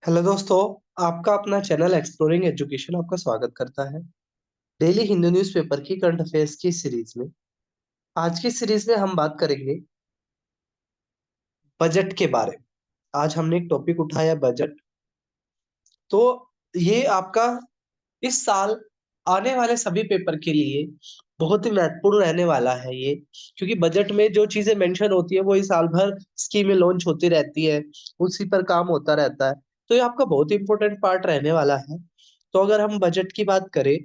Hello दोस्तों। आपका अपना चैनल एक्सप्लोरिंग एजुकेशन आपका स्वागत करता है। डेली हिंदू न्यूज़पेपर की करंट अफेयर्स की सीरीज में आज की सीरीज में हम बात करेंगे बजट के बारे में। आज हमने एक टॉपिक उठाया बजट। तो ये आपका इस साल आने वाले सभी पेपर के लिए बहुत ही महत्वपूर्ण रहने वाला है ये, क्योंकि बजट में जो चीजें मेंशन होती है वो ही साल भर स्कीमें लॉन्च होती रहती है, उसी पर काम होता रहता है। तो ये आपका बहुत ही इंपॉर्टेंट पार्ट रहने वाला है। तो अगर हम बजट की बात करें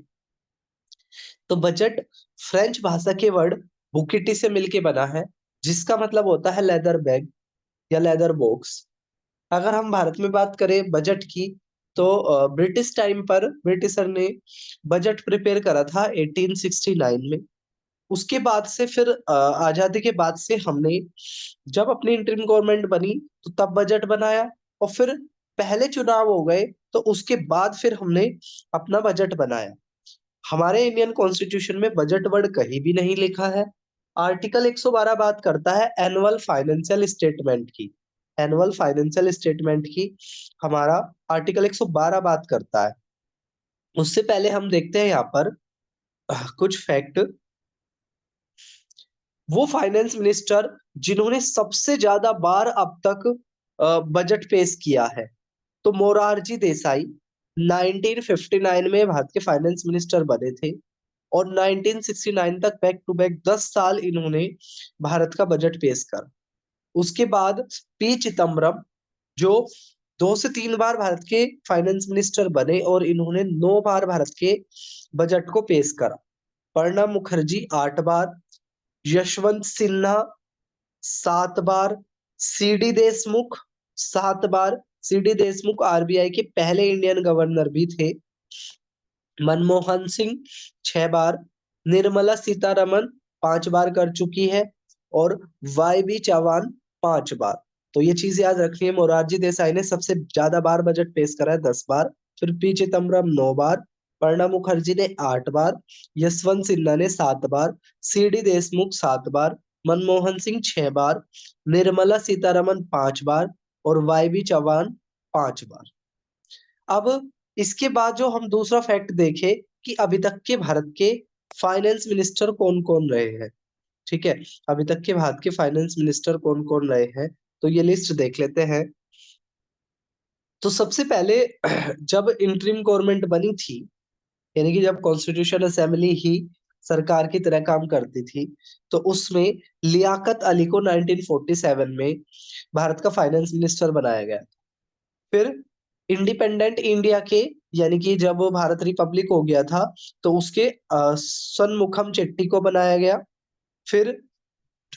तो बजट फ्रेंच भाषा के वर्ड बुकिटी से मिलके बना है, जिसका मतलब होता है लेदर बैग या लेदर बॉक्स। अगर हम भारत में बात करें बजट की, तो ब्रिटिश टाइम पर ब्रिटिशर ने बजट प्रिपेयर करा था 1869 में। उसके बाद से फिर आजादी के बाद से हमने जब अपनी इंटरिम गवर्नमेंट बनी तो तब बजट बनाया, और फिर पहले चुनाव हो गए तो उसके बाद फिर हमने अपना बजट बनाया। हमारे इंडियन कॉन्स्टिट्यूशन में बजट वर्ड कहीं भी नहीं लिखा है। आर्टिकल 112 बात करता है एनुअल फाइनेंशियल स्टेटमेंट की। एनुअल फाइनेंशियल स्टेटमेंट की हमारा आर्टिकल 112 बात करता है। उससे पहले हम देखते हैं यहाँ पर कुछ फैक्ट। वो फाइनेंस मिनिस्टर जिन्होंने सबसे ज्यादा बार अब तक बजट पेश किया है, तो मोरारजी देसाई 1959 में भारत के फाइनेंस मिनिस्टर बने थे, और 1969 तक बैक टू बैक 10 साल इन्होंने भारत का बजट पेश करा। उसके बाद पी चिदम्बरम, जो 2 से 3 बार भारत के फाइनेंस मिनिस्टर बने और इन्होंने 9 बार भारत के बजट को पेश करा। प्रणब मुखर्जी 8 बार, यशवंत सिन्हा 7 बार, सीडी देशमुख 7 बार। सीडी देशमुख आरबीआई के पहले इंडियन गवर्नर भी थे। मनमोहन सिंह 6 बार, निर्मला सीतारमन 5 बार कर चुकी है, और वाई बी चौहान 5 बार। तो ये चीज याद रखनी है, मोरारजी देसाई ने सबसे ज्यादा बार बजट पेश करा है 10 बार। फिर पी चिदम्बरम 9 बार, प्रणब मुखर्जी ने 8 बार, यशवंत सिन्हा ने 7 बार, सी डी देशमुख 7 बार, मनमोहन सिंह 6 बार, निर्मला सीतारमन 5 बार, और वाई बी चौहान 5 बार। अब इसके बाद जो हम दूसरा फैक्ट देखें कि अभी तक के भारत के फाइनेंस मिनिस्टर कौन कौन रहे हैं। ठीक है, अभी तक के भारत के फाइनेंस मिनिस्टर कौन कौन रहे हैं, तो ये लिस्ट देख लेते हैं। तो सबसे पहले जब इंटरिम गवर्नमेंट बनी थी, यानी कि जब कॉन्स्टिट्यूशन असेंबली ही सरकार की तरह काम करती थी, तो उसमें लियाकत अली को 1947 में भारत का फाइनेंस मिनिस्टर बनाया गया। फिर इंडिपेंडेंट इंडिया के, यानी कि जब भारत रिपब्लिक हो गया था, तो उसके सनमुखम चेट्टी को बनाया गया। फिर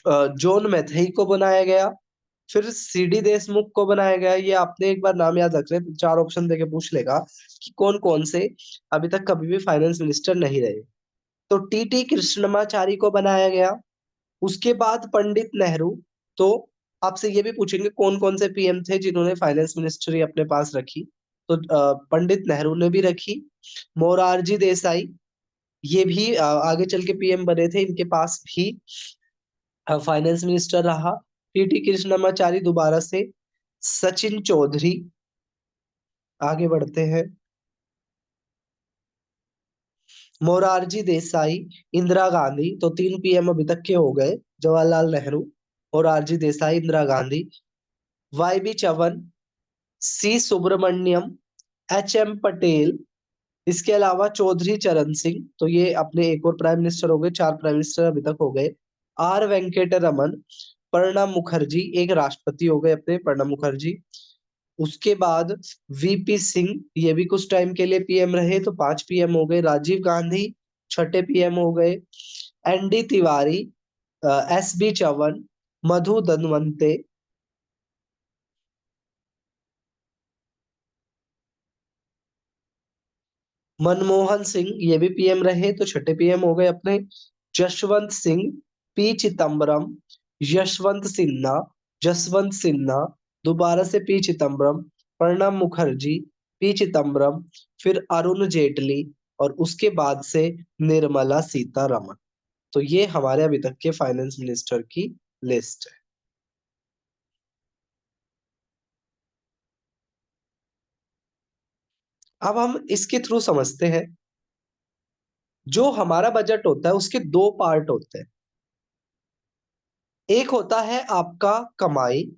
जॉन मैथई को बनाया गया। फिर सीडी देशमुख को बनाया गया। ये आपने एक बार नाम याद रख ले, 4 ऑप्शन देके पूछ लेगा कि कौन कौन से अभी तक कभी भी फाइनेंस मिनिस्टर नहीं रहे। तो टी टी कृष्णमाचारी को बनाया गया। उसके बाद पंडित नेहरू। तो आपसे ये भी पूछेंगे कौन कौन से पीएम थे जिन्होंने फाइनेंस मिनिस्ट्री अपने पास रखी, तो पंडित नेहरू ने भी रखी। मोरारजी देसाई, ये भी आगे चल के पीएम बने थे, इनके पास भी फाइनेंस मिनिस्टर रहा। टीटी कृष्णमाचारी दोबारा से। सचिन चौधरी, आगे बढ़ते हैं। मोरारजी देसाई, इंदिरा गांधी, तो 3 पीएम अभी तक के हो गए। जवाहरलाल नेहरू, मोरारजी देसाई, इंदिरा गांधी। वाई बी चवन, सी सुब्रमण्यम, एच एम पटेल। इसके अलावा चौधरी चरण सिंह, तो ये अपने एक और प्राइम मिनिस्टर हो गए, 4 प्राइम मिनिस्टर अभी तक हो गए। आर वेंकट रमन, प्रणब मुखर्जी, एक राष्ट्रपति हो गए अपने प्रणब मुखर्जी। उसके बाद वीपी सिंह, ये भी कुछ टाइम के लिए पीएम रहे, तो 5 पीएम हो गए। राजीव गांधी 6 पीएम हो गए। N D Tiwari, S B Chavan, Madhu Dhanvante. Manmohan Singh, ये भी पीएम रहे, तो 6 पीएम हो गए अपने। जसवंत सिंह, पी चिदम्बरम, यशवंत सिन्हा, जसवंत सिन्हा, दोबारा से पी चिदम्बरम, प्रणब मुखर्जी, पी चिदम्बरम, फिर अरुण जेटली, और उसके बाद से निर्मला सीतारमण। तो ये हमारे अभी तक के फाइनेंस मिनिस्टर की लिस्ट है। अब हम इसके थ्रू समझते हैं, जो हमारा बजट होता है उसके दो पार्ट होते हैं। एक होता है आपका कमाई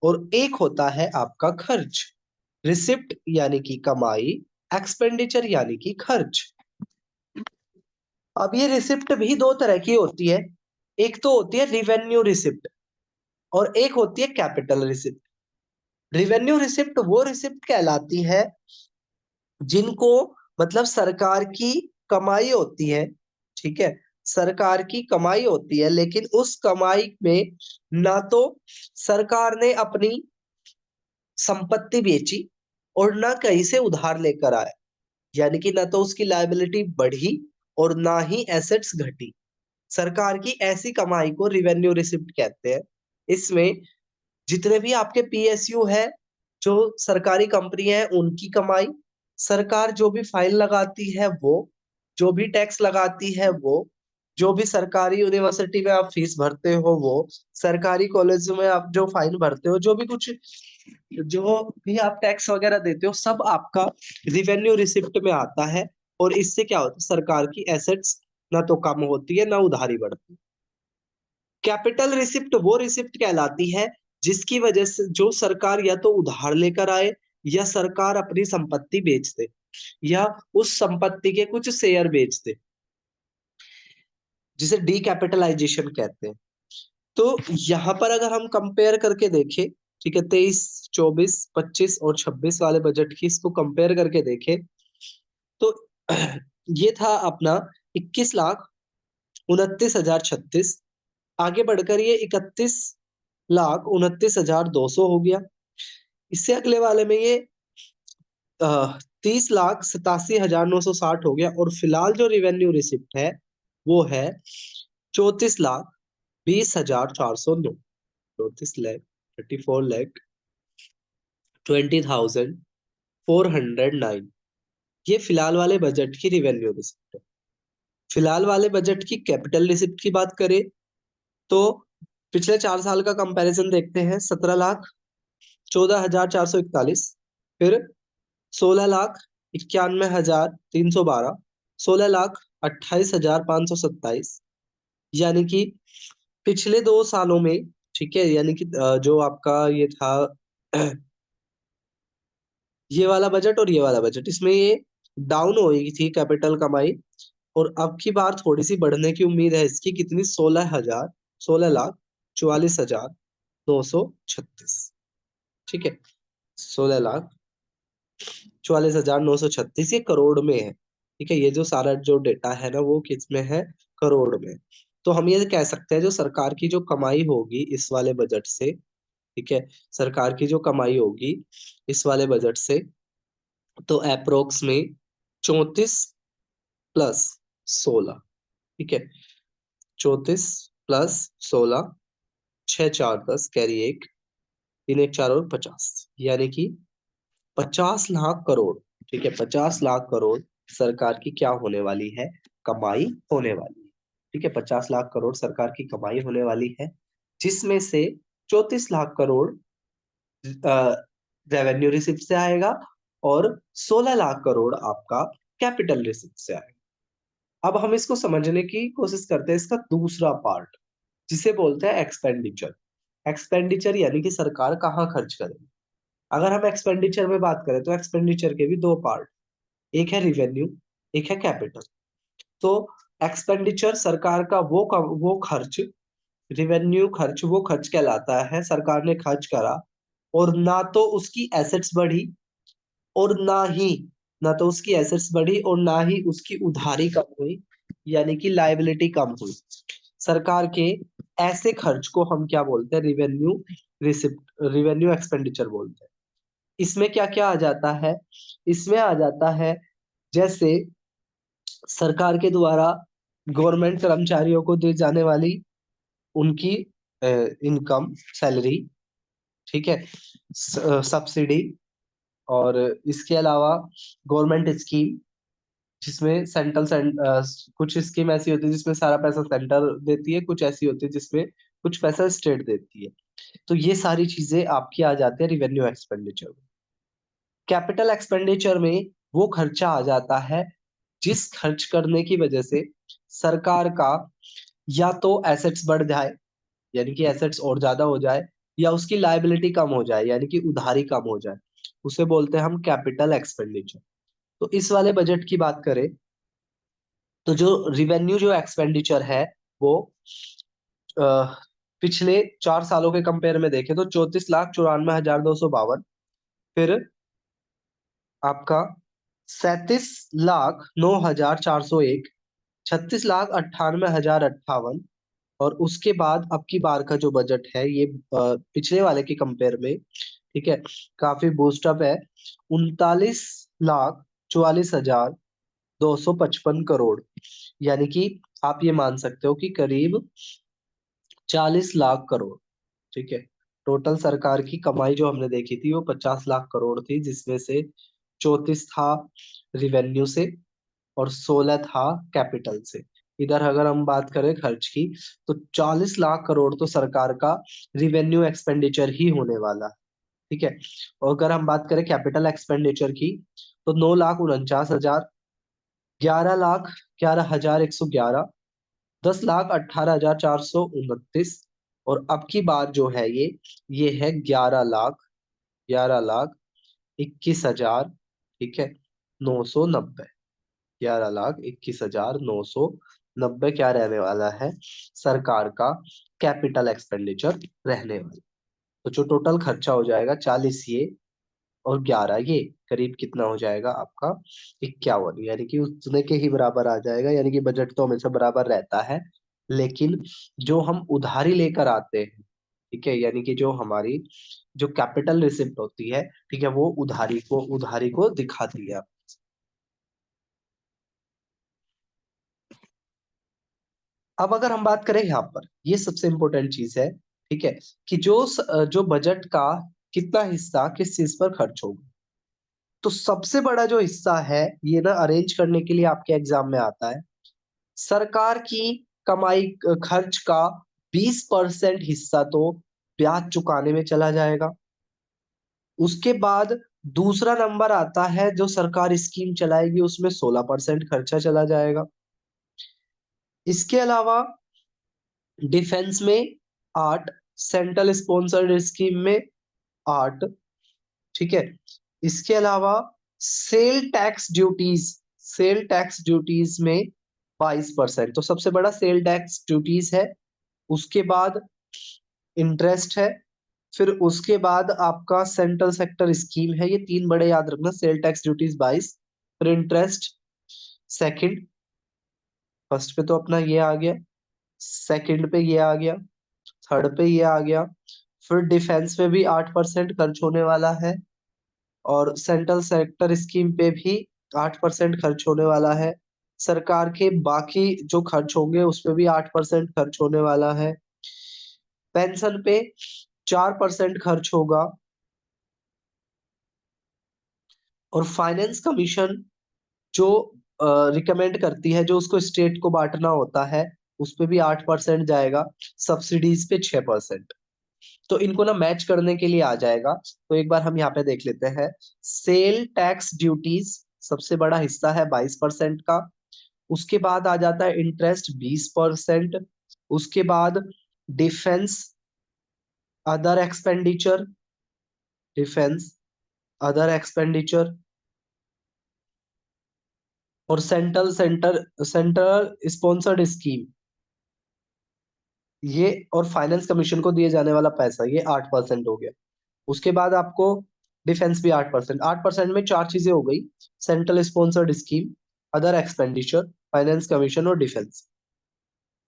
और एक होता है आपका खर्च। रिसिप्ट यानी कि कमाई, एक्सपेंडिचर यानी कि खर्च। अब ये रिसिप्ट भी दो तरह की होती है। एक तो होती है रिवेन्यू रिसिप्ट और एक होती है कैपिटल रिसिप्ट। रिवेन्यू रिसिप्ट वो रिसिप्ट कहलाती है जिनको, मतलब सरकार की कमाई होती है, ठीक है, सरकार की कमाई होती है, लेकिन उस कमाई में ना तो सरकार ने अपनी संपत्ति बेची और ना कहीं से उधार लेकर आया, यानी कि ना तो उसकी लायबिलिटी बढ़ी और ना ही एसेट्स घटी। सरकार की ऐसी कमाई को रिवेन्यू रिसिप्ट कहते हैं। इसमें जितने भी आपके पीएसयू है, जो सरकारी कंपनी है, उनकी कमाई, सरकार जो भी फाइन लगाती है वो, जो भी टैक्स लगाती है वो, जो भी सरकारी यूनिवर्सिटी में आप फीस भरते हो वो, सरकारी कॉलेज में आप जो फाइन भरते हो, जो भी कुछ, जो भी आप टैक्स वगैरह देते हो, सब आपका रिवेन्यू रिसिप्ट में आता है। और इससे क्या होता है, सरकार की एसेट्स ना तो कम होती है ना उधारी बढ़ती है। कैपिटल रिसिप्ट वो रिसिप्ट कहलाती है जिसकी वजह से जो सरकार या तो उधार लेकर आए, या सरकार अपनी संपत्ति बेच दे, या उस संपत्ति के कुछ शेयर बेच दे, जिसे डीकैपिटलाइजेशन कहते हैं। तो यहाँ पर अगर हम कंपेयर करके देखें, ठीक है, 23, 24, 25 और 26 वाले बजट की इसको कंपेयर करके देखें, तो ये था अपना 21,29,036। आगे बढ़कर ये 31,29,200 हो गया। इससे अगले वाले में ये 30,87,960 हो गया। और फिलहाल जो रिवेन्यू रिसिप्ट है वो है 34,20,409। 34,20,409। ये फिलहाल वाले बजट की रिवेन्यू रिसिप्ट है। फिलहाल वाले बजट की कैपिटल रिसिप्ट की बात करें तो पिछले 4 साल का कंपैरिजन देखते हैं। 17,14,441, फिर 16,91,312, 16,28,527, यानी कि पिछले 2 सालों में, ठीक है, यानी कि जो आपका ये था ये वाला बजट और ये वाला बजट, इसमें ये डाउन हो गई थी कैपिटल कमाई, और अब की बार थोड़ी सी बढ़ने की उम्मीद है इसकी। कितनी? 16,44,236, ठीक है, 16,44,936, ये करोड़ में है, ठीक है। ये जो सारा जो डेटा है ना वो किस में है? करोड़ में। तो हम ये कह सकते हैं जो सरकार की जो कमाई होगी इस वाले बजट से, ठीक है, सरकार की जो कमाई होगी इस वाले बजट से, तो अप्रोक्स में 34+16, ठीक है, 34+16, 6 4 10 कैरी 1, 3 1 4 और 50, यानी कि 50 लाख करोड़, ठीक है, 50 लाख करोड़ सरकार की क्या होने वाली है? कमाई होने वाली है, ठीक है, 50 लाख करोड़ सरकार की कमाई होने वाली है, जिसमें से 34 लाख करोड़ रेवेन्यू रिसिप्ट से आएगा और 16 लाख करोड़ आपका कैपिटल रिसिप्ट से आएगा। अब हम इसको समझने की कोशिश करते हैं, इसका दूसरा पार्ट जिसे बोलते हैं एक्सपेंडिचर। एक्सपेंडिचर यानी कि सरकार कहाँ खर्च करेगी। अगर हम एक्सपेंडिचर में बात करें तो एक्सपेंडिचर के भी दो पार्ट, एक है रिवेन्यू, एक है कैपिटल। तो एक्सपेंडिचर सरकार का वो खर्च, रिवेन्यू खर्च वो खर्च कहलाता है सरकार ने खर्च करा और ना तो उसकी एसेट्स बढ़ी और ना तो उसकी एसेट्स बढ़ी और ना ही उसकी उधारी कम हुई, यानी कि लायबिलिटी कम हुई। सरकार के ऐसे खर्च को हम क्या बोलते हैं? रिवेन्यू रिसिप्ट, रिवेन्यू एक्सपेंडिचर बोलते हैं। इसमें क्या क्या आ जाता है? इसमें आ जाता है जैसे सरकार के द्वारा गवर्नमेंट कर्मचारियों को दी जाने वाली उनकी इनकम, सैलरी, ठीक है, सब्सिडी, और इसके अलावा गवर्नमेंट स्कीम, जिसमें कुछ स्कीम ऐसी होती है जिसमें सारा पैसा सेंटर देती है, कुछ ऐसी होती है जिसमें कुछ पैसा स्टेट देती है। तो ये सारी चीजें आपकी आ जाती है रिवेन्यू एक्सपेंडिचर में। कैपिटल एक्सपेंडिचर में वो खर्चा आ जाता है जिस खर्च करने की वजह से सरकार का या तो एसेट्स बढ़ जाए, यानी कि एसेट्स और ज्यादा हो जाए, या उसकी लायबिलिटी कम हो जाए, यानी कि उधारी कम हो जाए। उसे बोलते हैं हम कैपिटल एक्सपेंडिचर। तो इस वाले बजट की बात करें तो जो रिवेन्यू जो एक्सपेंडिचर है वो अ, पिछले 4 सालों के कंपेयर में देखें तो 34,94,252। फिर आपका 37,09,401, 36,98,058। और उसके बाद अब की बार का जो बजट है ये पिछले वाले के कंपेयर में, ठीक है, काफी बूस्ट अप है। 39,44,255 करोड़, यानी कि आप ये मान सकते हो कि करीब 40 लाख करोड़। ठीक है, टोटल सरकार की कमाई जो हमने देखी थी वो 50 लाख करोड़ थी, जिसमें से 34 था रिवेन्यू से और 16 था कैपिटल से। इधर अगर हम बात करें खर्च की तो 40 लाख करोड़ तो सरकार का रिवेन्यू एक्सपेंडिचर ही होने वाला है। ठीक है, और अगर हम बात करें कैपिटल एक्सपेंडिचर की तो 9,49,000, 11,11,111, 10,18,429। और अब की बार जो है ये है 11,21,000, ठीक है, 990। 11,21,990 क्या रहने वाला है सरकार का कैपिटल एक्सपेंडिचर रहने वाला। तो जो टोटल खर्चा हो जाएगा 40 ये और 11 ये, करीब कितना हो जाएगा आपका 51, यानी कि उतने के ही बराबर आ जाएगा। यानी कि बजट तो हमेशा बराबर रहता है, लेकिन जो हम उधारी लेकर आते हैं, ठीक है, यानी कि जो हमारी जो कैपिटल रिसिप्ट होती है, ठीक है, वो उधारी को दिखाती है। अब अगर हम बात करें यहाँ पर, ये सबसे इंपॉर्टेंट चीज है, ठीक है, कि जो बजट का कितना हिस्सा किस चीज पर खर्च होगा। तो सबसे बड़ा जो हिस्सा है ये ना अरेंज करने के लिए आपके एग्जाम में आता है। सरकार की कमाई खर्च का 20% हिस्सा तो ब्याज चुकाने में चला जाएगा। उसके बाद दूसरा नंबर आता है जो सरकार स्कीम चलाएगी उसमें 16% खर्चा चला जाएगा। इसके अलावा डिफेंस में 8, सेंट्रल स्पॉन्सर्ड स्कीम में 8, ठीक है। इसके अलावा सेल टैक्स ड्यूटीज में 22%, तो सबसे बड़ा सेल टैक्स ड्यूटीज है। उसके बाद इंटरेस्ट है। फिर उसके बाद आपका सेंट्रल सेक्टर स्कीम है। ये तीन बड़े याद रखना, सेल टैक्स ड्यूटीज 22, फिर इंटरेस्ट सेकंड, फर्स्ट पे तो अपना ये आ गया, सेकंड पे ये आ गया, थर्ड पे ये आ गया। फिर डिफेंस में भी 8% खर्च होने वाला है, और सेंट्रल सेक्टर स्कीम पे भी 8% खर्च होने वाला है। सरकार के बाकी जो खर्च होंगे उसपे भी 8% खर्च होने वाला है। पेंशन पे 4% खर्च होगा। और फाइनेंस कमीशन जो रिकमेंड करती है, जो उसको स्टेट को बांटना होता है, उस पे भी 8% जाएगा। सब्सिडीज पे 6%। तो इनको ना मैच करने के लिए आ जाएगा। तो एक बार हम यहाँ पे देख लेते हैं। सेल टैक्स ड्यूटीज सबसे बड़ा हिस्सा है 22% का। उसके बाद आ जाता है इंटरेस्ट 20%। उसके बाद defence other expenditure, defence other expenditure, और सेंट्रल स्पॉन्सर्ड स्कीम, ये और फाइनेंस कमीशन को दिए जाने वाला पैसा, ये 8% हो गया। उसके बाद आपको डिफेंस भी 8%। 8% में चार चीजें हो गई, central sponsored scheme, other expenditure, finance commission और डिफेंस।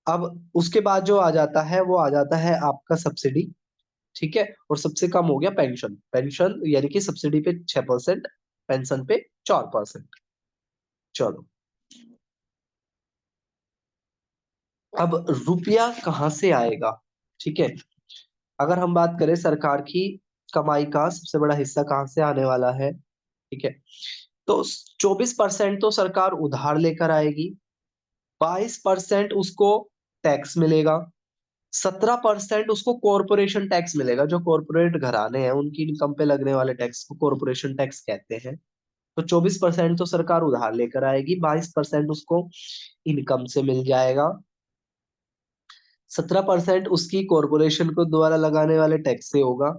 अब उसके बाद जो आ जाता है वो आ जाता है आपका सब्सिडी, ठीक है। और सबसे कम हो गया पेंशन। पेंशन यानी कि सब्सिडी पे 6%, पेंशन पे 4%। चलो, अब रुपया कहाँ से आएगा, ठीक है। अगर हम बात करें सरकार की कमाई का सबसे बड़ा हिस्सा कहाँ से आने वाला है, ठीक है, तो 24% तो सरकार उधार लेकर आएगी, 22% उसको टैक्स मिलेगा, 17% उसको कॉरपोरेशन टैक्स मिलेगा। जो कॉरपोरेट घराने हैं उनकी इनकम पे लगने वाले टैक्स को कॉरपोरेशन टैक्स कहते हैं। तो 24% तो सरकार उधार लेकर आएगी, 22% उसको इनकम से मिल जाएगा, 17% उसकी कॉरपोरेशन को द्वारा लगाने वाले टैक्स से होगा,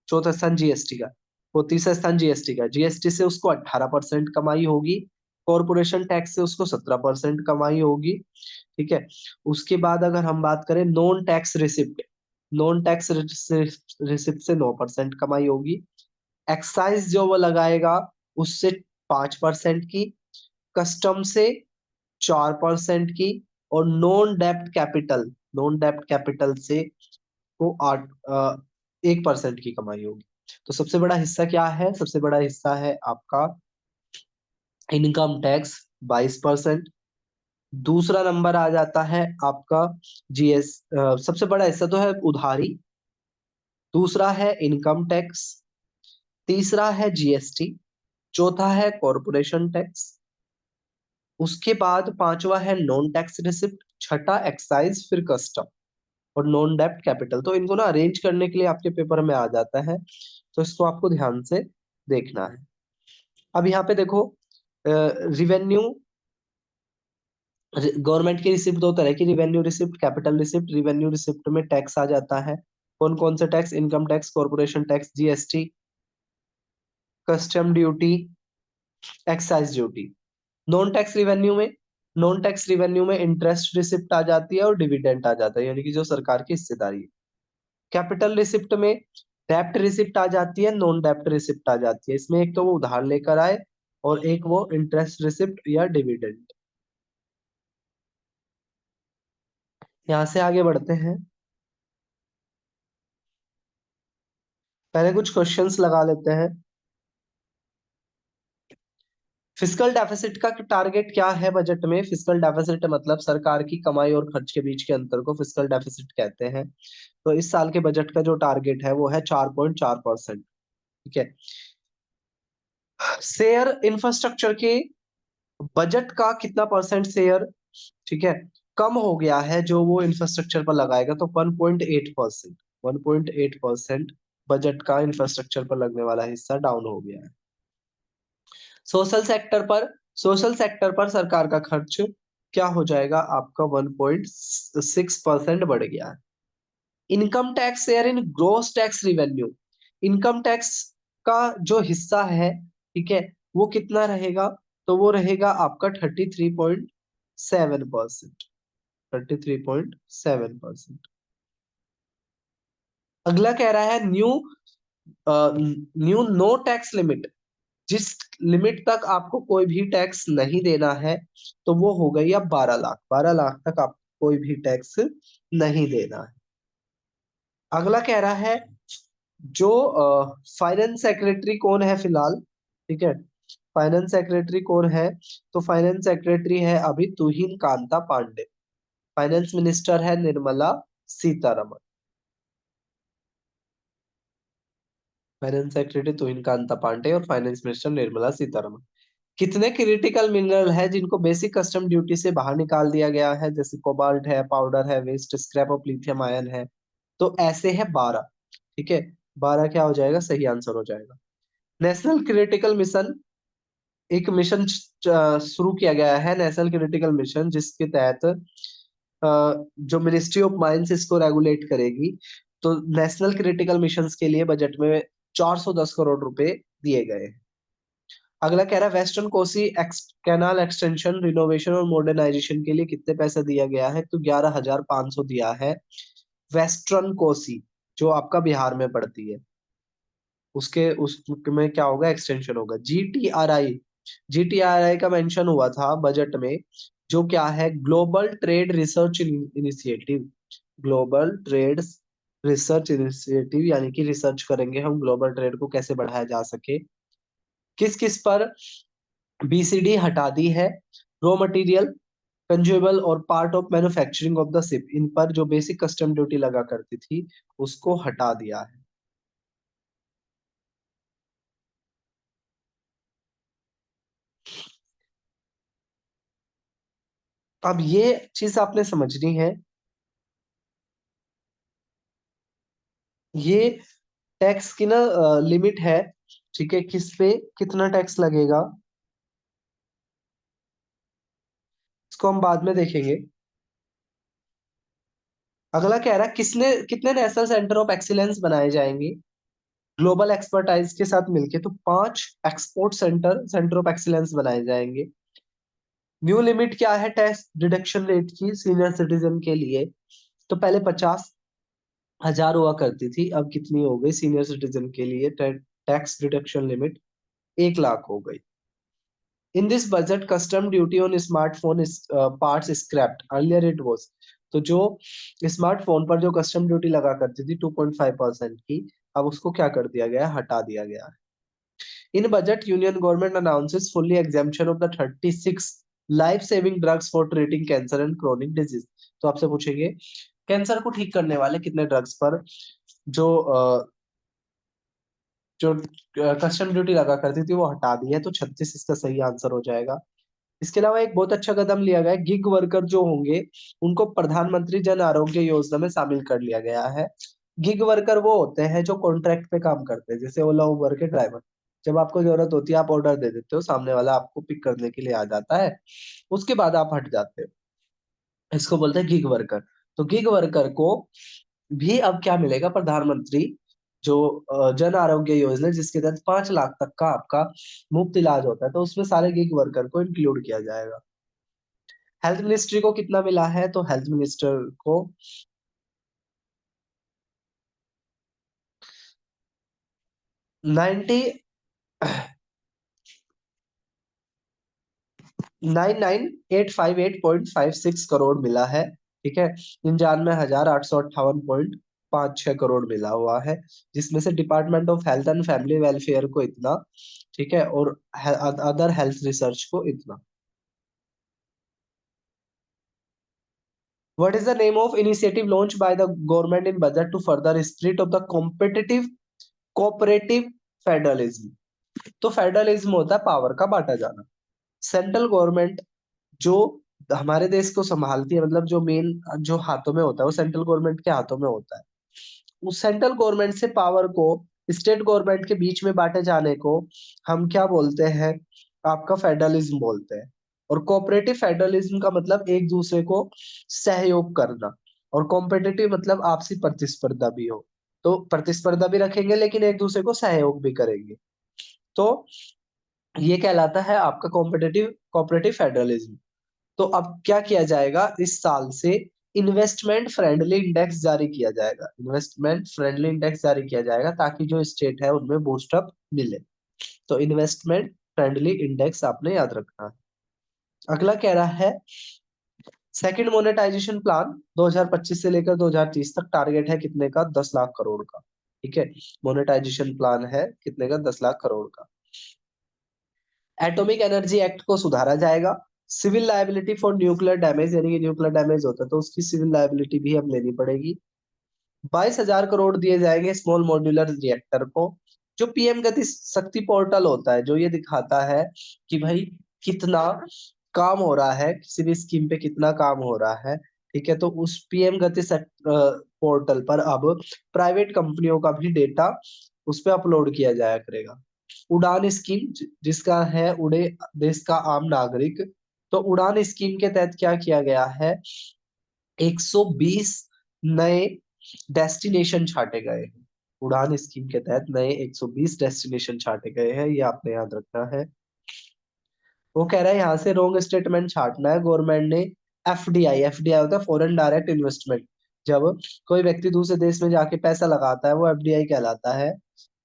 चौथा स्थान जीएसटी का, वो तीसरा स्थान जीएसटी का, जीएसटी से उसको 18% कमाई होगी, कॉरपोरेशन टैक्स से उसको 17% कमाई होगी। ठीक है। उसके बाद अगर हम बात करें non tax receipt, non tax receipt से 9% कमाई होगी, एक्साइज जो वो लगाएगा उससे 5% की, कस्टम से 4% की, और नॉन डेप्ट कैपिटल, नॉन डेप्ट कैपिटल से वो 1% की कमाई होगी। तो सबसे बड़ा हिस्सा क्या है? सबसे बड़ा हिस्सा है आपका इनकम टैक्स 22%। दूसरा नंबर आ जाता है आपका सबसे बड़ा हिस्सा तो है उधारी, दूसरा है इनकम टैक्स, तीसरा है जीएसटी, चौथा है कॉरपोरेशन टैक्स, उसके बाद पांचवा है नॉन टैक्स रिसिप्ट, छठा एक्साइज, फिर कस्टम और नॉन डेप्ट कैपिटल। तो इनको ना अरेंज करने के लिए आपके पेपर में आ जाता है, तो इसको आपको ध्यान से देखना है। अब यहाँ पे देखो, रिवेन्यू, गवर्नमेंट की रिसिप्ट दो तरह की, revenue receipt, capital receipt. Revenue receipt में टैक्स आ जाता है, कौन कौन से tax? Income tax, corporation tax, GST, custom duty, excise duty. Non tax revenue में, नॉन टैक्स रिवेन्यू में इंटरेस्ट रिसिप्ट आ जाती है और डिविडेंड आ जाता है, यानी कि जो सरकार की हिस्सेदारी है। कैपिटल रिसिप्ट में डेप्ट रिसिप्ट आ जाती है, नॉन डेप्ट रिसिप्ट आ जाती है। इसमें एक तो वो उधार लेकर आए और एक वो इंटरेस्ट रिसिप्ट या डिविडेंड। यहां से आगे बढ़ते हैं, पहले कुछ क्वेश्चंस लगा लेते हैं। फिस्कल डेफिसिट का टारगेट क्या है बजट में? फिस्कल डेफिसिट मतलब सरकार की कमाई और खर्च के बीच के अंतर को फिस्कल डेफिसिट कहते हैं। तो इस साल के बजट का जो टारगेट है वो है 4.4%। ठीक है। शेयर इंफ्रास्ट्रक्चर के बजट का कितना परसेंट शेयर, ठीक है, कम हो गया है जो वो इंफ्रास्ट्रक्चर पर लगाएगा? तो 1.8%, 1.8% बजट का इंफ्रास्ट्रक्चर पर लगने वाला हिस्सा डाउन हो गया है। सोशल सेक्टर पर, सोशल सेक्टर पर सरकार का खर्च क्या हो जाएगा आपका? 1.6% बढ़ गया है। Income tax share in gross tax revenue, income tax का जो हिस्सा है, ठीक है, वो कितना रहेगा? तो वो रहेगा आपका 33.7%, 33.7%। अगला कह रहा है न्यू नो टैक्स लिमिट, जिस लिमिट तक आपको कोई भी टैक्स नहीं देना है, तो वो हो गई अब 12 लाख, 12 लाख तक आपको कोई भी टैक्स नहीं देना है। अगला कह रहा है जो फाइनेंस सेक्रेटरी कौन है फिलहाल, ठीक है, फाइनेंस सेक्रेटरी कौन है? तो फाइनेंस सेक्रेटरी है अभी तुहिन कांता पांडे, फाइनेंस मिनिस्टर है निर्मला सीतारमण, फाइनेंस सेक्रेटरी तुहिन कांता पांडे और फाइनेंस मिनिस्टर निर्मला सीतारमण। कितने क्रिटिकल मिनरल है जिनको बेसिक कस्टम ड्यूटी से बाहर निकाल दिया गया है? जैसे कोबाल्ट है, पाउडर है, waste scrap of lithium ion है। तो ऐसे है 12। ठीक है, 12 क्या हो जाएगा? सही आंसर हो जाएगा। नेशनल क्रिटिकल मिशन, एक मिशन शुरू किया गया है, नेशनल क्रिटिकल मिशन, जिसके तहत जो मिनिस्ट्री ऑफ माइंस इसको रेगुलेट करेगी। तो नेशनल क्रिटिकल मिशंस के लिए बजट में 410 करोड़ रुपए दिए गए हैं। अगला कह रहा है western Kosi canal extension, renovation और मॉडर्नाइजेशन के लिए कितने पैसे दिया गया है? तो 11,500 दिया है। वेस्टर्न कोसी जो आपका बिहार में पड़ती है, उसके उसमें क्या होगा? एक्सटेंशन होगा। जीटीआरआई, जीटीआरआई का मेंशन हुआ था बजट में, जो क्या है? Global trade research initiative, global trade research initiative, यानी कि रिसर्च करेंगे हम ग्लोबल ट्रेड को कैसे बढ़ाया जा सके। किस किस पर बीसीडी हटा दी है? रॉ मटेरियल, कंज्यूमेबल और part of manufacturing of the ship, इन पर जो बेसिक कस्टम ड्यूटी लगा करती थी उसको हटा दिया है। अब ये चीज आपने समझनी है, ये टैक्स की ना लिमिट है ठीक है, किस पे कितना टैक्स लगेगा इसको हम बाद में देखेंगे। अगला कह रहा है किसने कितने नेशनल सेंटर ऑफ एक्सीलेंस बनाए जाएंगे ग्लोबल एक्सपर्टाइज के साथ मिलके। तो 5 एक्सपोर्ट सेंटर ऑफ एक्सीलेंस बनाए जाएंगे। न्यू लिमिट क्या है टैक्स डिडक्शन रेट की सीनियर सिटीजन के लिए। तो पहले 50,000 हुआ करती थी, अब कितनी हो गई सीनियर सिटीजन के लिए टैक्स डिडक्शन लिमिट 1 लाख हो गई। In this budget custom duty on smartphone parts scraped earlier it was. तो जो स्मार्टफोन पर जो कस्टम ड्यूटी लगा करती थी 2.5% की, अब उसको क्या कर दिया गया है, हटा दिया गया है। In budget union government announces fully exemption of the 36 life saving drugs for treating cancer and chronic disease. तो आपसे पूछेंगे कैंसर को ठीक करने वाले कितने ड्रग्स पर जो जो कस्टम ड्यूटी लगा करती थी वो हटा दी है। तो 36 इसका सही आंसर हो जाएगा। इसके अलावा एक बहुत अच्छा कदम लिया गया है, गिग वर्कर जो होंगे उनको प्रधानमंत्री जन आरोग्य योजना में शामिल कर लिया गया है। गिग वर्कर वो होते हैं जो कॉन्ट्रैक्ट पे काम करते हैं, जैसे ओला उबर के ड्राइवर। जब आपको जरूरत होती है आप ऑर्डर दे देते हो, सामने वाला आपको पिक करने के लिए आ जाता है, उसके बाद आप हट जाते हो। इसको बोलते हैं गिग वर्कर। तो गिग वर्कर को भी अब क्या मिलेगा, प्रधानमंत्री जो जन आरोग्य योजना जिसके तहत 5 लाख तक का आपका मुफ्त इलाज होता है, तो उसमें सारे गिग वर्कर को इंक्लूड किया जाएगा। हेल्थ मिनिस्ट्री को कितना मिला है, तो हेल्थ मिनिस्टर को 99,858.56 करोड़ मिला है। ठीक है, 91,858.56 करोड़ मिला हुआ है, जिसमें से department of health and family welfare को इतना, ठीक है, और अदर हेल्थ रिसर्च को इतना। What is the name of initiative launched by the government in budget to further spirit of the competitive cooperative federalism. तो फेडरलिज्म होता है पावर का बांटा जाना। सेंट्रल गवर्नमेंट जो हमारे देश को संभालती है, मतलब जो मेन जो हाथों में होता है वो सेंट्रल गवर्नमेंट के हाथों में होता है। उस सेंट्रल गवर्नमेंट से पावर को स्टेट गवर्नमेंट के बीच में बांटे जाने को हम क्या बोलते हैं, आपका फेडरलिज्म बोलते हैं। और कोऑपरेटिव फेडरलिज्म का मतलब एक दूसरे को सहयोग करना, और कॉम्पिटिटिव मतलब आपसी प्रतिस्पर्धा भी हो। तो प्रतिस्पर्धा भी रखेंगे लेकिन एक दूसरे को सहयोग भी करेंगे। तो ये कहलाता है आपका कॉम्पिटिटिव कोऑपरेटिव फेडरलिज्म। तो अब क्या किया जाएगा, इस साल से इन्वेस्टमेंट फ्रेंडली इंडेक्स जारी किया जाएगा। इन्वेस्टमेंट फ्रेंडली इंडेक्स जारी किया जाएगा ताकि जो स्टेट है उनमें बूस्ट अप मिले। तो इन्वेस्टमेंट फ्रेंडली इंडेक्स आपने याद रखना है। अगला कह रहा है सेकंड मोनेटाइजेशन प्लान 2025 से लेकर 2030 तक टारगेट है कितने का, 10 लाख करोड़ का। ठीक है, मोनेटाइजेशन प्लान है कितने का, 10 लाख करोड़ का। एटॉमिक एनर्जी एक्ट को सुधारा जाएगा। Civil liability for nuclear damage, यानी कि न्यूक्लियर डैमेज होता है तो उसकी सिविल लायबिलिटी भी अब लेनी पड़ेगी। 22,000 करोड़ दिए जाएंगे स्मॉल मॉड्यूलर रिएक्टर को। जो पीएम गति शक्ति पोर्टल होता है जो ये दिखाता है कि भाई कितना काम हो रहा है, किसी भी स्कीम पे कितना काम हो रहा है। ठीक है, तो उस पीएम गति पोर्टल पर अब प्राइवेट कंपनियों का भी डेटा उस पर अपलोड किया जाया करेगा। उड़ान स्कीम जिसका है उड़े देश का आम नागरिक। तो उड़ान स्कीम के तहत क्या किया गया है, 120 नए डेस्टिनेशन छाटे गए हैं। उड़ान स्कीम के तहत नए 120 डेस्टिनेशन छाटे गए हैं, ये आपने याद रखना है। वो कह रहा है यहाँ से रोंग स्टेटमेंट छाटना है गवर्नमेंट ने। एफडीआई, एफडीआई होता है फॉरेन डायरेक्ट इन्वेस्टमेंट। जब कोई व्यक्ति दूसरे देश में जाके पैसा लगाता है वो एफडीआई कहलाता है।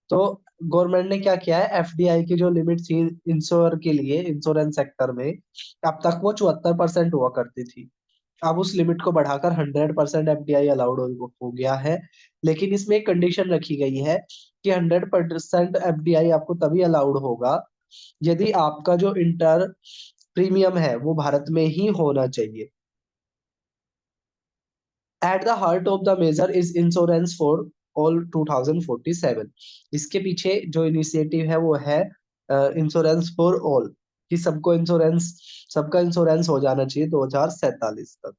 तो गवर्नमेंट ने क्या किया है, एफडीआई की जो लिमिट थी इंश्योर के लिए इंश्योरेंस सेक्टर में, अब तक वो 74% हुआ करती थी। अब उस लिमिट को बढ़ाकर 100% एफडीआई अलाउड हो गया है। लेकिन इसमें एक कंडीशन रखी गई है कि 100% एफडीआई आपको तभी अलाउड होगा यदि आपका जो इंटर प्रीमियम है वो भारत में ही होना चाहिए। At the heart of the measure is insurance for all 2047। इसके पीछे जो इनिशिएटिव है वो है इंश्योरेंस फॉर ऑल, कि सबको इंश्योरेंस, सबका इंश्योरेंस हो जाना चाहिए 2047 तक।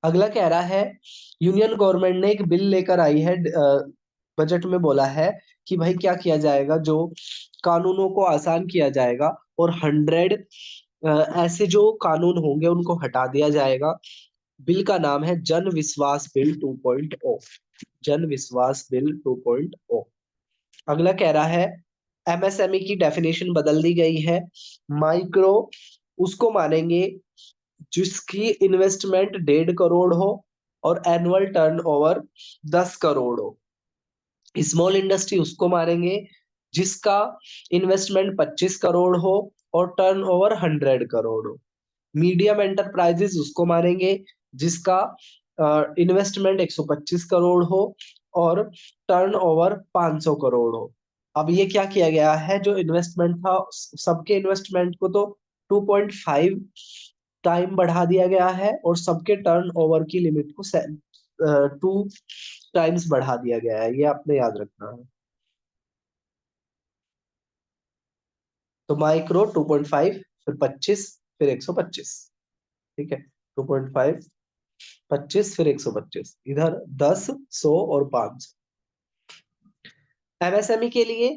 अगला कह रहा है यूनियन गवर्नमेंट ने एक बिल लेकर आई है बजट में बोला है कि भाई क्या किया जाएगा, जो कानूनों को आसान किया जाएगा और 100 ऐसे जो कानून होंगे उनको हटा दिया जाएगा। बिल का नाम है जन विश्वास बिल 2.0। जन विश्वास बिल 2.0। अगला कह रहा है एमएसएमई की डेफिनेशन बदल दी गई है। माइक्रो उसको मानेंगे जिसकी इन्वेस्टमेंट 1.5 करोड़ हो और एनुअल टर्नओवर 10 करोड़ हो। स्मॉल इंडस्ट्री उसको मानेंगे जिसका इन्वेस्टमेंट 25 करोड़ हो और टर्नओवर 100 करोड़ हो। मीडियम एंटरप्राइजेस उसको मानेंगे जिसका इन्वेस्टमेंट 125 करोड़ हो और टर्नओवर 500 करोड़ हो। अब ये क्या किया गया है, जो इन्वेस्टमेंट था सबके इन्वेस्टमेंट को तो 2.5 टाइम बढ़ा दिया गया है और सबके टर्नओवर की लिमिट को 2 टाइम्स बढ़ा दिया गया है। ये आपने याद रखना है। तो माइक्रो 2.5, फिर 25, फिर 125। ठीक है, 2.5, 25, फिर 125, इधर 10, 100 और 500। एमएसएमई के लिए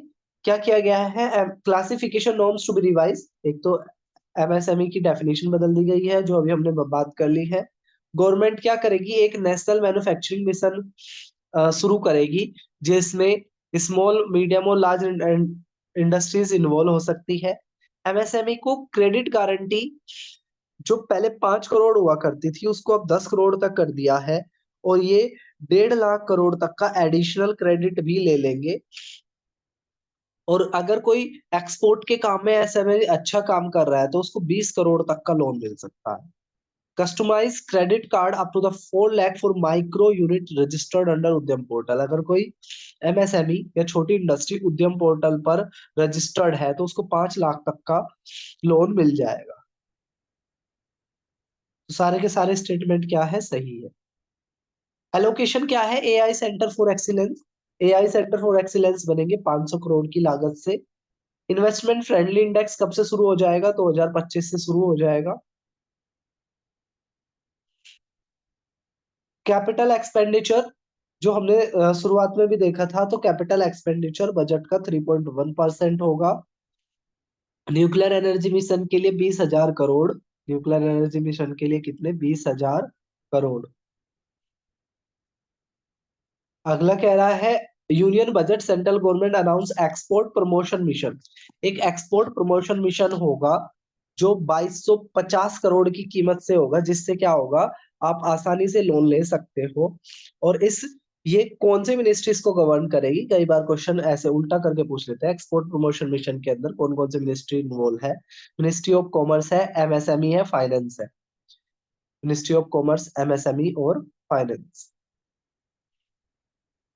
क्या किया गया है, classification norms to be revise. एक तो एमएसएमई की डेफिनेशन बदल दी गई है जो अभी हमने बात कर ली है। गवर्नमेंट क्या करेगी, एक नेशनल मैन्युफैक्चरिंग मिशन शुरू करेगी जिसमें स्मॉल, मीडियम और लार्ज इंडस्ट्रीज इन्वॉल्व हो सकती है। एमएसएमई को क्रेडिट गारंटी जो पहले 5 करोड़ हुआ करती थी उसको अब 10 करोड़ तक कर दिया है और ये 1.5 लाख करोड़ तक का एडिशनल क्रेडिट भी ले लेंगे। और अगर कोई एक्सपोर्ट के काम में ऐसे में अच्छा काम कर रहा है तो उसको 20 करोड़ तक का लोन मिल सकता है। Customise credit card up to the 4 lakh for micro unit registered under Udyam portal. अगर कोई एमएसएमई या छोटी इंडस्ट्री उद्यम पोर्टल पर रजिस्टर्ड है तो उसको 5 लाख तक का लोन मिल जाएगा। तो सारे के सारे स्टेटमेंट क्या है, सही है। एलोकेशन क्या है, AI centre for excellence. AI centre for excellence बनेंगे 500 करोड़ की लागत से। इन्वेस्टमेंट फ्रेंडली इंडेक्स कब से शुरू हो जाएगा, 2025 से शुरू हो जाएगा। कैपिटल एक्सपेंडिचर जो हमने शुरुआत में भी देखा था, तो कैपिटल एक्सपेंडिचर बजट का 3.1% होगा। न्यूक्लियर एनर्जी मिशन के लिए 20,000 करोड़। न्यूक्लियर एनर्जी मिशन के लिए कितने, 20,000 करोड़। अगला कह रहा है union budget central government announce export promotion mission. एक एक्सपोर्ट प्रमोशन मिशन होगा जो 2250 करोड़ की कीमत से होगा, जिससे क्या होगा, आप आसानी से लोन ले सकते हो। और ये कौन सी मिनिस्ट्रीज को गवर्न करेगी, कई बार क्वेश्चन ऐसे उल्टा करके पूछ लेते हैं। एक्सपोर्ट प्रमोशन मिशन के अंदर कौन कौन सी मिनिस्ट्री इन्वॉल्व है, मिनिस्ट्री ऑफ कॉमर्स है, एमएसएमई है, फाइनेंस है। मिनिस्ट्री ऑफ कॉमर्स, एमएसएमई और फाइनेंस।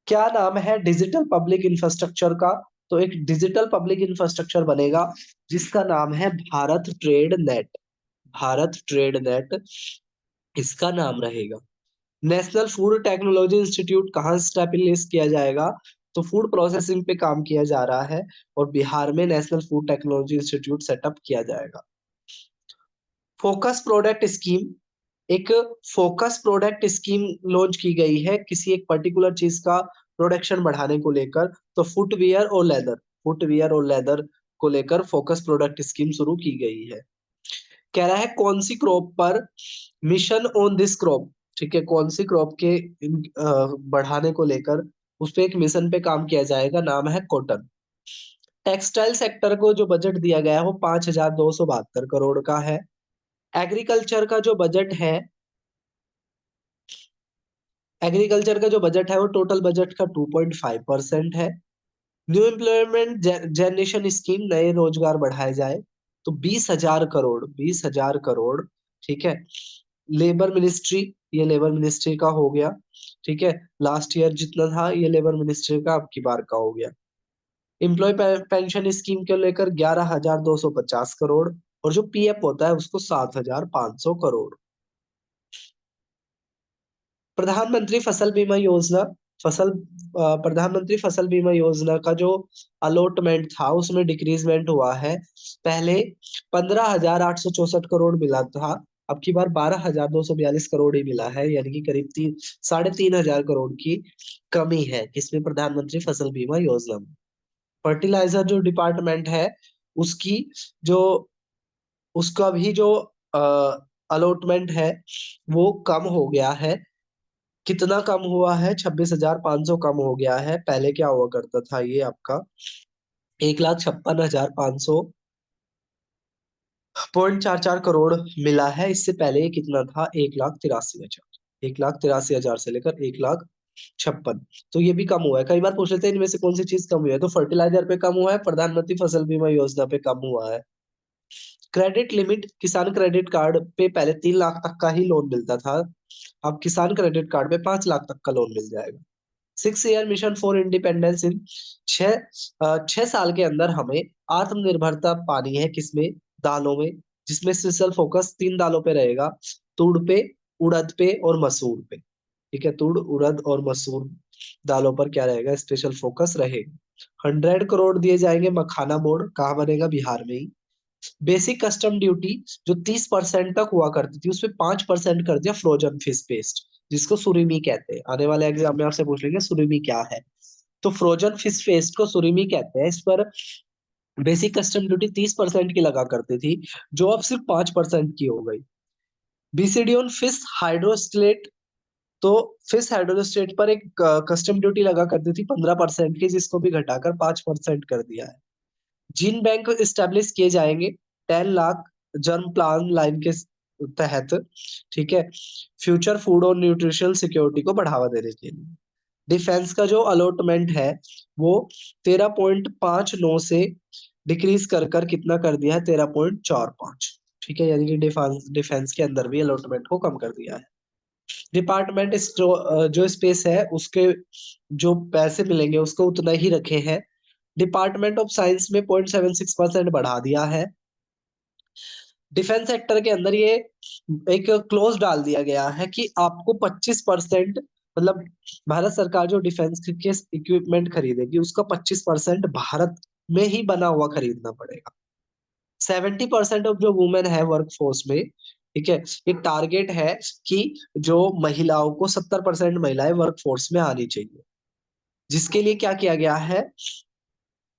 क्या नाम है डिजिटल पब्लिक इंफ्रास्ट्रक्चर का, तो एक डिजिटल पब्लिक इंफ्रास्ट्रक्चर बनेगा जिसका नाम है Bharat trade net. Bharat trade net इसका नाम रहेगा। नेशनल फूड टेक्नोलॉजी इंस्टीट्यूट कहाँ स्टैब्लिश किया जाएगा, तो फूड प्रोसेसिंग पे काम किया जा रहा है और बिहार में national food technology institute setup किया जाएगा। फोकस प्रोडक्ट स्कीम, एक फोकस प्रोडक्ट स्कीम लॉन्च की गई है किसी एक पर्टिकुलर चीज का प्रोडक्शन बढ़ाने को लेकर। तो फुटवियर और लेदर, फुटवियर और लेदर को लेकर फोकस प्रोडक्ट स्कीम शुरू की गई है। कह रहा है कौन सी क्रॉप पर मिशन ऑन दिस क्रॉप। ठीक है, कौन सी क्रॉप के बढ़ाने को लेकर उस पे एक मिशन पे काम किया जाएगा, नाम है कॉटन। टेक्सटाइल सेक्टर को जो बजट दिया गया है वो 5,272 करोड़ का है। एग्रीकल्चर का जो बजट है, एग्रीकल्चर का जो बजट है वो टोटल बजट का 2.5% है। न्यू एम्प्लॉयमेंट जनरेशन स्कीम, नए रोजगार बढ़ाए जाए, तो 20,000 करोड़, 20,000 करोड़। ठीक है, लेबर मिनिस्ट्री, ये लेबर मिनिस्ट्री का हो गया। ठीक है, लास्ट ईयर जितना था ये लेबर मिनिस्ट्री का अब की बार का हो गया। एम्प्लॉय पेंशन स्कीम को लेकर 11,250 करोड़ और जो पीएफ होता है उसको 7,500 करोड़। प्रधानमंत्री फसल बीमा योजना, प्रधानमंत्री फसल बीमा योजना का जो अलॉटमेंट था उसमें डिक्रीजमेंट हुआ है। पहले 15,864 करोड़ मिला था, अब की बार 12,242 करोड़ ही मिला है, यानी कि करीब 3,500 करोड़ की कमी है किसमें, प्रधानमंत्री फसल बीमा योजना में। फर्टिलाइजर जो डिपार्टमेंट है उसकी जो उसका भी जो अलॉटमेंट है वो कम हो गया है। कितना कम हुआ है, 26,500 कम हो गया है। पहले क्या हुआ करता था, ये आपका 1,56,500.44 करोड़ मिला है। इससे पहले ये कितना था, 1,83,000, 1,83,000 से लेकर 1,56,000। तो ये भी कम हुआ है। कई बार पूछ लेते हैं इनमें से कौन सी चीज कम हुई है, तो फर्टिलाइजर पे कम हुआ है, प्रधानमंत्री फसल बीमा योजना पे कम हुआ है। क्रेडिट लिमिट, किसान क्रेडिट कार्ड पे पहले 3 लाख तक का ही लोन मिलता था, अब किसान क्रेडिट कार्ड पे 5 लाख तक का लोन मिल जाएगा। 6 year mission for independence in 6 साल के अंदर हमें आत्मनिर्भरता पानी है किसमें, दालों में, जिसमें स्पेशल फोकस 3 दालों पे रहेगा, तुड़ पे, उड़द पे और मसूर पे। ठीक है, तुड़, उड़द और मसूर दालों पर क्या रहेगा, स्पेशल फोकस रहेगा। 100 करोड़ दिए जाएंगे मखाना बोर्ड, कहाँ बनेगा, बिहार में ही। बेसिक कस्टम ड्यूटी जो 30% तक हुआ करती थी उसमें 5% कर दिया फ्रोजन फिश पेस्ट, जिसको सुरीमी कहते हैं। आने वाले एग्जाम में आपसे पूछ लेंगे सुरीमी क्या है, तो फ्रोजन फिश पेस्ट को सुरीमी कहते हैं। इस पर बेसिक कस्टम ड्यूटी 30% की लगा करती थी, जो अब सिर्फ 5% की हो गई। बीसीडी ऑन फिश हाइड्रोस्टेट, तो फिश हाइड्रोस्टेट पर एक कस्टम ड्यूटी लगा करती थी 15% की, जिसको भी घटाकर 5% कर दिया है। जीन बैंक इस्टेब्लिश किए जाएंगे 10 लाख जर्म प्लान लाइन के तहत। ठीक है, फ्यूचर फूड और न्यूट्रिशनल सिक्योरिटी को बढ़ावा देने के लिए। डिफेंस का जो अलॉटमेंट है वो 13.59 से डिक्रीज कर कितना कर दिया है, 13.45। ठीक है, यानी कि डिफेंस डिफेंस के अंदर भी अलॉटमेंट को कम कर दिया है। डिपार्टमेंट जो स्पेस है उसके जो पैसे मिलेंगे उसको उतना ही रखे हैं। डिपार्टमेंट ऑफ साइंस में 0.76% बढ़ा दिया है। डिफेंस सेक्टर के अंदर ये एक क्लोज डाल दिया गया है कि आपको 25%, मतलब भारत सरकार जो डिफेंस के इक्विपमेंट खरीदेगी उसका 25% भारत में ही बना हुआ खरीदना पड़ेगा। 70% ऑफ जो वुमेन है वर्क फोर्स में, ठीक है, ये टारगेट है कि जो महिलाओं को 70% महिलाएं वर्क फोर्स में आनी चाहिए। जिसके लिए क्या किया गया है,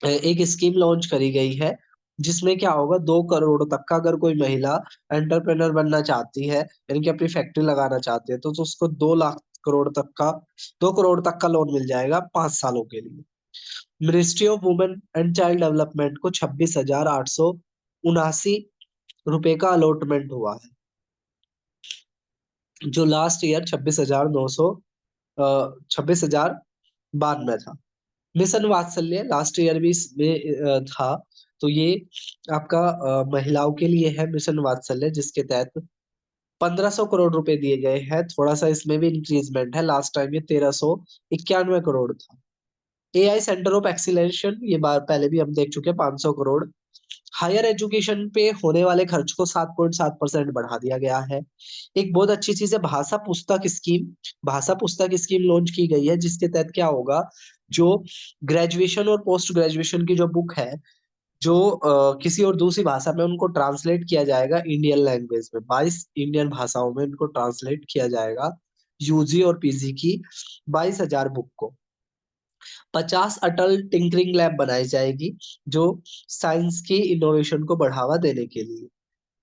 एक स्कीम लॉन्च करी गई है, जिसमें क्या होगा, 2 करोड़ तक का अगर कोई महिला एंटरप्रेन्योर बनना चाहती है, यानी कि अपनी फैक्ट्री लगाना चाहती है, तो उसको 2 लाख करोड़ तक का 2 करोड़ तक का लोन मिल जाएगा 5 सालों के लिए। Ministry of women and child development को 26,879 रुपए का अलॉटमेंट हुआ है, जो लास्ट ईयर 26,92 था। मिशन वात्सल्य लास्ट ईयर भी इसमें था, तो ये आपका महिलाओं के लिए है मिशन वात्सल्य, जिसके तहत 1,500 करोड़ रुपए दिए गए हैं। थोड़ा सा इसमें भी इंक्रीजमेंट है, लास्ट टाइम ये 1,391 करोड़ था। एआई सेंटर ऑफ एक्सीलेशन, ये बार पहले भी हम देख चुके हैं, 500 करोड़। हायर एजुकेशन पे होने वाले खर्च को 7.7% बढ़ा दिया गया है। एक बहुत अच्छी चीज है भाषा पुस्तक स्कीम, भाषा पुस्तक स्कीम लॉन्च की गई है, जिसके तहत क्या होगा, जो ग्रेजुएशन और पोस्ट ग्रेजुएशन की जो बुक है, जो किसी और दूसरी भाषा में उनको ट्रांसलेट किया जाएगा इंडियन लैंग्वेज में, 22 इंडियन भाषाओं में उनको ट्रांसलेट किया जाएगा, यूजी और पीजी की 22,000 बुक को। 50 अटल टिंकरिंग लैब बनाई जाएगी, जो साइंस की इनोवेशन को बढ़ावा देने के लिए,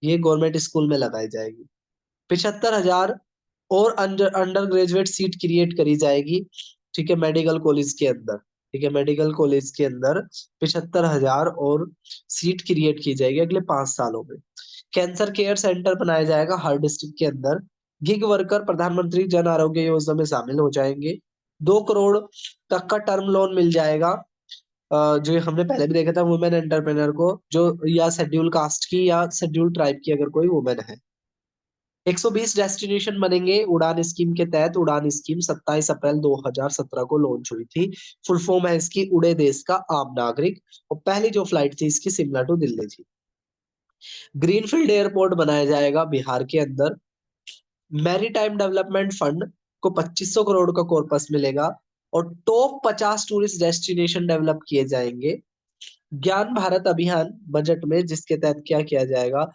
ये गवर्नमेंट स्कूल में लगाई जाएगी। 75,000 और under under graduate seat create करी जाएगी, ठीक है, मेडिकल कॉलेज के अंदर। ठीक है, मेडिकल कॉलेज के अंदर 75,000 और सीट क्रिएट की जाएगी अगले 5 सालों में। कैंसर केयर सेंटर बनाया जाएगा हर डिस्ट्रिक्ट के अंदर। गिग वर्कर प्रधानमंत्री जन आरोग्य योजना में शामिल हो जाएंगे। 2 करोड़ तक का टर्म लोन मिल जाएगा, जो हमने पहले भी देखा था, वुमेन एंटरप्रेन्योर को, जो या शेड्यूल कास्ट की या शेड्यूल ट्राइब की अगर कोई वुमेन है। 120 डेस्टिनेशन बनेंगे उड़ान स्कीम के तहत। उड़ान स्कीम 27 अप्रैल 2017 को लॉन्च हुई थी। फुल फॉर्म है इसकी, उड़े देश का आम नागरिक, और पहली जो फ्लाइट थी इसकी शिमला टू दिल्ली थी। ग्रीनफील्ड एयरपोर्ट बनाया जाएगा बिहार के अंदर। मैरीटाइम डेवलपमेंट फंड को 2500 करोड़ का कॉर्पस मिलेगा, और टॉप 50 टूरिस्ट डेस्टिनेशन डेवलप किए जाएंगे। ज्ञान भारत अभियान बजट में, जिसके तहत क्या किया जाएगा,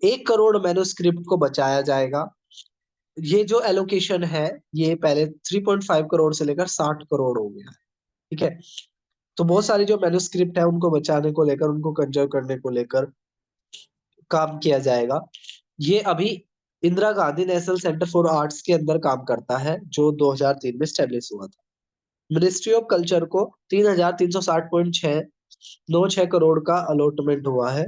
1 करोड़ मैन्युस्क्रिप्ट को बचाया जाएगा। ये जो एलोकेशन है, ये पहले 3.5 करोड़ से लेकर 60 करोड़ हो गया है। ठीक है। तो बहुत सारी जो मैन्युस्क्रिप्ट है उनको बचाने को लेकर, उनको कंजर्व करने को लेकर काम किया जाएगा। ये अभी Indira Gandhi national centre for arts के अंदर काम करता है, जो 2003 में स्टेब्लिश हुआ था। मिनिस्ट्री ऑफ कल्चर को 3,360.696 का अलॉटमेंट हुआ है।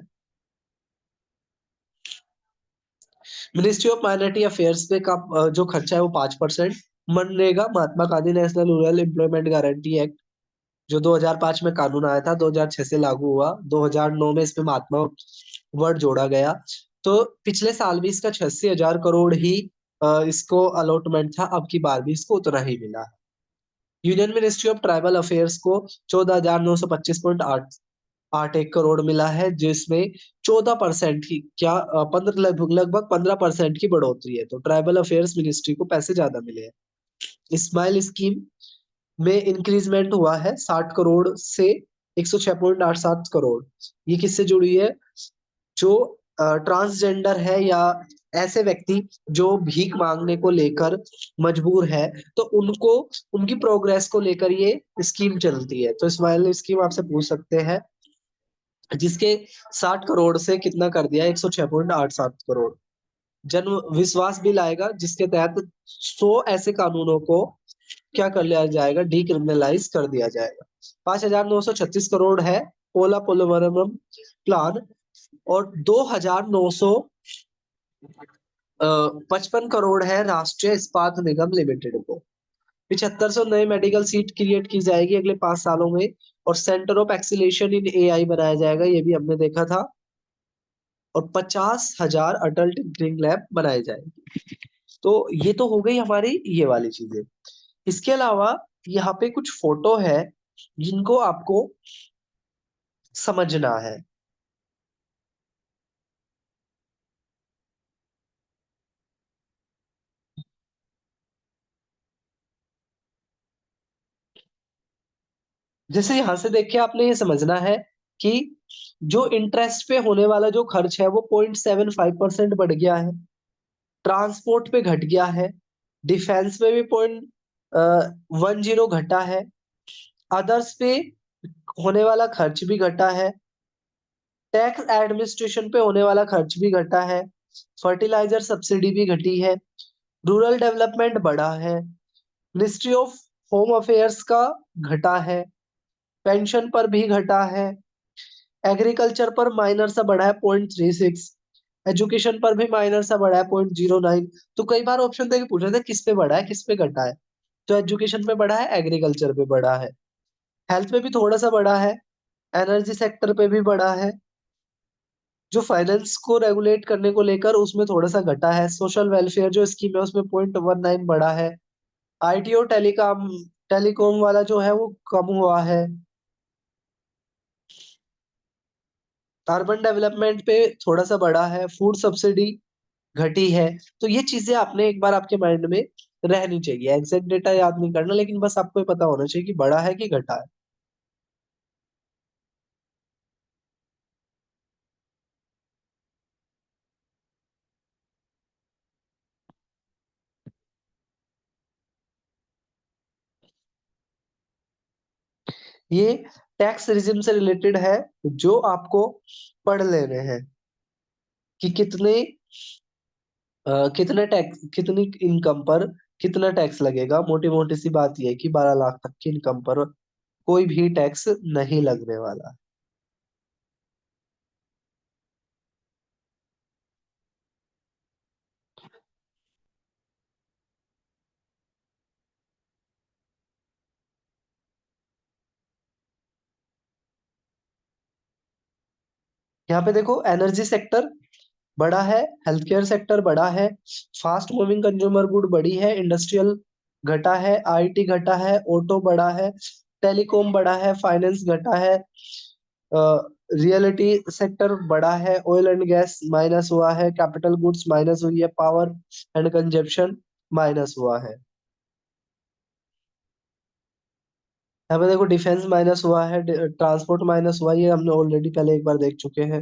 मिनिस्ट्री ऑफ माइनॉरिटी अफेयर्स पे का जो खर्चा है वो 5%। मनरेगा, Mahatma Gandhi national rural employment guarantee act, जो 2005 में कानून आया था, 2006 से लागू हुआ, 2009 में इसमें महात्मा वर्ड जोड़ा गया। तो पिछले साल भी इसका 86,000 करोड़ ही इसको अलॉटमेंट था, अब की बार भी इसको उतना ही मिला। Union ministry of tribal affairs को 14,925.881 करोड़ मिला है, जिसमें 14% की क्या 15 लगभग 15% की बढ़ोतरी है। तो ट्राइबल अफेयर्स मिनिस्ट्री को पैसे ज्यादा मिले हैं। स्माइल स्कीम में इंक्रीजमेंट हुआ है 60 करोड़ से 106.87 करोड़। ये किससे जुड़ी है? जो ट्रांसजेंडर है या ऐसे व्यक्ति जो भीख मांगने को लेकर मजबूर है, तो उनको उनकी प्रोग्रेस को लेकर ये स्कीम चलती है। तो स्माइल स्कीम आपसे पूछ सकते हैं, जिसके 60 करोड़ से कितना कर दिया, 106.87 करोड़। जन विश्वास बिल आएगा, जिसके तहत 100 ऐसे कानूनों को क्या कर लिया जाएगा, डीक्रिमिनलाइज कर दिया जाएगा। 5,936 करोड़ है पोला पोलोवरम प्लान, और 2,955 करोड़ है राष्ट्रीय इस्पात निगम लिमिटेड को। 7500 नए मेडिकल सीट क्रिएट की जाएगी अगले 5 सालों में, और centre of acceleration in AI बनाया जाएगा, ये भी हमने देखा था। और 50,000 अटल टिंकरिंग लैब बनाए जाएंगे। तो ये तो हो गई हमारी ये वाली चीजें। इसके अलावा यहाँ पे कुछ फोटो है जिनको आपको समझना है। जैसे यहां से देखिए, आपने ये समझना है कि जो इंटरेस्ट पे होने वाला जो खर्च है वो 0.75% बढ़ गया है, ट्रांसपोर्ट पे घट गया है, डिफेंस पे भी 0.10 घटा है, अदर्स पे होने वाला खर्च भी घटा है, टैक्स एडमिनिस्ट्रेशन पे होने वाला खर्च भी घटा है, फर्टिलाइजर सब्सिडी भी घटी है, रूरल डेवलपमेंट बढ़ा है, मिनिस्ट्री ऑफ होम अफेयर्स का घटा है, पेंशन पर भी घटा है, एग्रीकल्चर पर माइनर सा बढ़ा है 0.36, एजुकेशन पर भी माइनर सा बढ़ा है 0.09। तो कई बार ऑप्शन देके पूछ रहे थे किस पे बढ़ा है, किस पे घटा है। तो एजुकेशन पे बढ़ा है, एग्रीकल्चर पे बढ़ा है, हेल्थ पे भी थोड़ा सा बढ़ा है, एनर्जी सेक्टर पे भी बढ़ा है, जो फाइनेंस को रेगुलेट करने को लेकर उसमें थोड़ा सा घटा है, सोशल वेलफेयर जो स्कीम है उसमें 0.19 बढ़ा है, आईटी और टेलीकॉम वाला जो है वो कम हुआ है, अर्बन डेवलपमेंट पे थोड़ा सा बढ़ा है, फूड सब्सिडी घटी है। तो ये चीजें आपने एक बार आपके माइंड में रहनी चाहिए, एग्जैक्ट डेटा याद नहीं करना, लेकिन बस आपको ये पता होना चाहिए कि बढ़ा है कि घटा है। ये टैक्स रिजिम से रिलेटेड है, जो आपको पढ़ लेने हैं कि कितने टैक्स, कितनी इनकम पर कितना टैक्स लगेगा। मोटी मोटी सी बात यह है कि 12 लाख तक की इनकम पर कोई भी टैक्स नहीं लगने वाला। यहाँ पे देखो, एनर्जी सेक्टर बड़ा है, हेल्थ केयर सेक्टर बड़ा है, फास्ट मूविंग कंज्यूमर गुड बड़ी है, इंडस्ट्रियल घटा है, आईटी घटा है, ऑटो बड़ा है, टेलीकॉम बड़ा है, फाइनेंस घटा है, रियलिटी सेक्टर बड़ा है, ऑयल एंड गैस माइनस हुआ है, कैपिटल गुड्स माइनस हुई है, पावर एंड कंजप्शन माइनस हुआ है। यहाँ पे देखो, डिफेंस माइनस हुआ है, ट्रांसपोर्ट माइनस हुआ है, ये हमने ऑलरेडी पहले एक बार देख चुके हैं।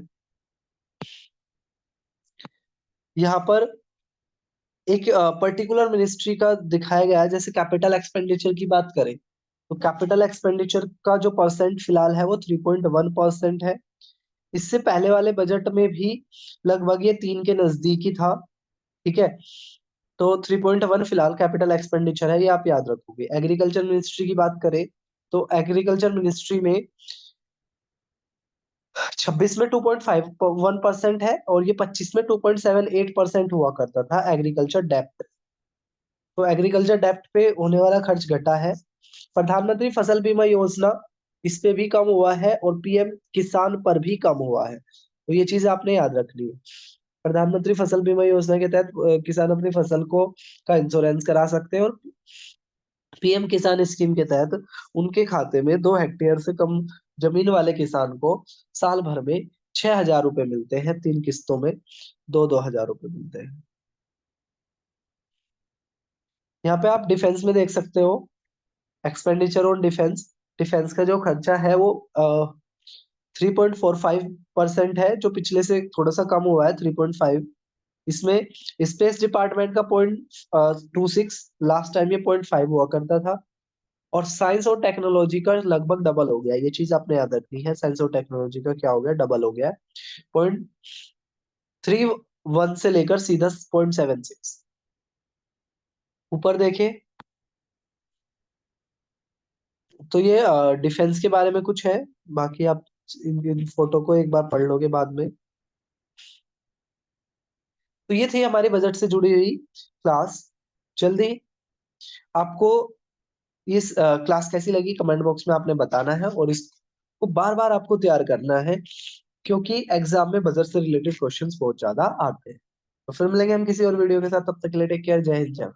यहाँ पर एक पर्टिकुलर मिनिस्ट्री का दिखाया गया है। जैसे कैपिटल एक्सपेंडिचर की बात करें तो कैपिटल एक्सपेंडिचर का जो परसेंट फिलहाल है वो 3.1% है। इससे पहले वाले बजट में भी लगभग ये 3 के नजदीक ही था। ठीक है, तो 3.1 फिलहाल कैपिटल एक्सपेंडिचर है, ये आप याद रखोगे। एग्रीकल्चर मिनिस्ट्री की बात करें तो एग्रीकल्चर मिनिस्ट्री में 26 में 2.51% है, और ये 25 में 2.78% हुआ करता था एग्रीकल्चर डेप्ट। तो एग्रीकल्चर डेप्ट पे होने वाला खर्च घटा है। प्रधानमंत्री फसल बीमा योजना, इस पे भी कम हुआ है, और पीएम किसान पर भी कम हुआ है। तो ये चीज आपने याद रखनी है। प्रधानमंत्री फसल बीमा योजना के तहत किसान अपनी फसल को का इंश्योरेंस करा सकते हैं, और पीएम किसान स्कीम के तहत उनके खाते में 2 हेक्टेयर से कम जमीन वाले किसान को साल भर में 6,000 रुपए मिलते हैं, 3 किस्तों में 2-2 हजार रुपए मिलते हैं। यहाँ पे आप डिफेंस में देख सकते हो, एक्सपेंडिचर ऑन डिफेंस। डिफेंस का जो खर्चा है वो 3.45% है, जो पिछले से थोड़ा सा कम हुआ है, 3.5। इसमें स्पेस डिपार्टमेंट का 0.26, लास्ट टाइम ये 0.5 हुआ करता था। और साइंस और टेक्नोलॉजी का लगभग डबल हो गया, ये चीज आपने याद रखनी है। साइंस और टेक्नोलॉजी का क्या हो गया, डबल हो गया है। 0.31 से लेकर सीधा 0.76। ऊपर देखे तो ये डिफेंस के बारे में कुछ है। बाकी आप इन फोटो को एक बार पढ़ लोगे बाद में। तो ये थी हमारे बजट से जुड़ी हुई क्लास। जल्दी आपको इस क्लास कैसी लगी कमेंट बॉक्स में आपने बताना है, और इसको बार बार आपको तैयार करना है, क्योंकि एग्जाम में बजट से रिलेटेड क्वेश्चंस बहुत ज्यादा आते हैं। तो फिर मिलेंगे हम किसी और वीडियो के साथ, तब तक के लिए टेक केयर, जय हिंद जय भारत।